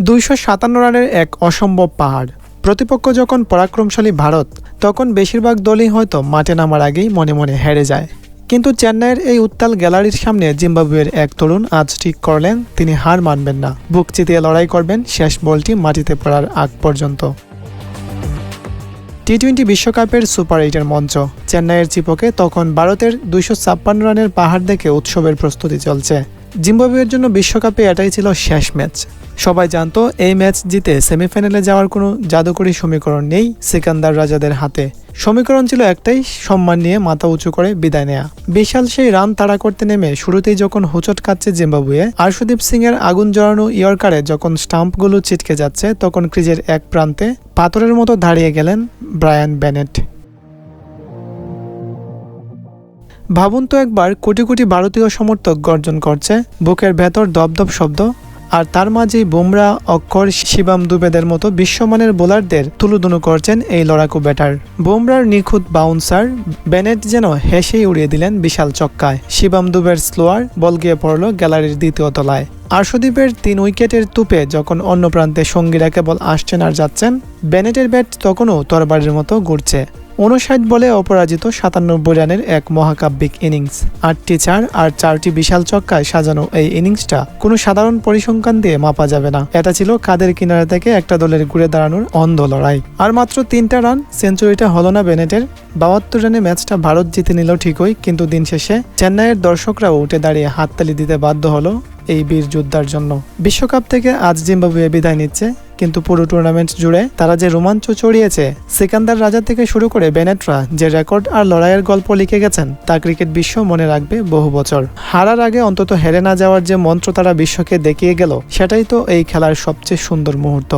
257 রানের এক অসম্ভব পাহাড়। প্রতিপক্ষ যখন পরাক্রমশালী ভারত, তখন বেশিরভাগ দলই হয়তো মাঠে নামার আগেই মনে মনে হেরে যায়। কিন্তু চেন্নাইয়ের এই উত্তাল গ্যালারির সামনে জিম্বাবুয়ের এক তরুণ আজ ঠিক করলেন তিনি হার মানবেন না, বুক চিতিয়ে লড়াই করবেন শেষ বলটি মাটিতে পড়ার আগ পর্যন্ত। টি-20 বিশ্বকাপের সুপার 8-এর মঞ্চ চেন্নাইয়ের চিপকে তখন ভারতের 256 রানের পাহাড় দেখে উৎসবের প্রস্তুতি চলছে। জিম্বাবুয়ের জন্য বিশ্বকাপে এটাই ছিল শেষ ম্যাচ। সবাই জানতো এই ম্যাচ জিতে সেমিফাইনালে যাওয়ার কোনো জাদুকরী সমীকরণ নেই সিকান্দার রাজাদের হাতে। সমীকরণ ছিল একটাই, সম্মান নিয়ে মাথা উঁচু করে বিদায় নেয়া। বিশাল সেই রান তাড়া করতে নেমে শুরুতেই যখন হোঁচট খাচ্ছে জিম্বাবুয়ে, আর্শদীপ সিং এর আগুন জড়ানো ইয়র্কারে যখন স্টাম্পগুলো ছিটকে যাচ্ছে, তখন ক্রিজের এক প্রান্তে পাথরের মতো দাঁড়িয়ে গেলেন ব্রায়ান বেনেট। ভাবুন তো একবার, কোটি কোটি ভারতীয় সমর্থক গর্জন করছে, বুকের ভেতর দপদপ শব্দ, আর তার মাঝেই বুমরা, অক্ষর, শিবাম দুবেদের মতো বিশ্বমানের বোলারদের তুলুদুলু করছেন এই লড়াকু ব্যাটার। বুমরার নিখুঁত বাউন্সার, বেনেট যেন হেসেই উড়িয়ে দিলেন বিশাল চক্কায়। শিবাম দুবের স্লোয়ার বল গিয়ে পড়ল গ্যালারির দ্বিতীয় তলায়। আর্শদীপের 3 উইকেটের তুপে যখন অন্য প্রান্তে সঙ্গীরা কেবল আসছেন আর যাচ্ছেন, বেনেটের ব্যাট তখনও তরবারির মতো ঘুরছে। 59 বলে অপরাজিত 97 রানের এক মহাকাব্যিক ইনিংস। 8টি 4 আর 4টি বিশাল চক্কায় সাজানো এই ইনিংসটা কোনো সাধারণ পরিসংখ্যান দিয়ে মাপা যাবে না। এটা ছিল কাদের কিনারা থেকে একটা দলের ঘুরে দাঁড়ানোর অন্ধ লড়াই। আর মাত্র 3টা রান, সেঞ্চুরিটা হলো না বেনেটের। 72 রানে ম্যাচটা ভারত জিতে নিল ঠিকই, কিন্তু দিন শেষে চেন্নাইয়ের দর্শকরাও উঠে দাঁড়িয়ে হাততালি দিতে বাধ্য হলো এই বীর যোদ্ধার জন্য। বিশ্বকাপ থেকে আজ জিম্বাবুয়ে বিদায় নিচ্ছে, কিন্তু পুরো টুর্নামেন্ট জুড়ে তারা যে রোমাঞ্চ ছড়িয়েছে, সিকান্দার রাজা থেকে শুরু করে বেনেটরা যে রেকর্ড আর লড়াইয়ের গল্প লিখে গেছেন, তা ক্রিকেট বিশ্ব মনে রাখবে বহু বছর। হারার আগে অন্তত হেরে না যাওয়ার যে মন্ত্র তারা বিশ্বকে দেখিয়ে গেল, সেটাই তো এই খেলার সবচেয়ে সুন্দর মুহূর্ত।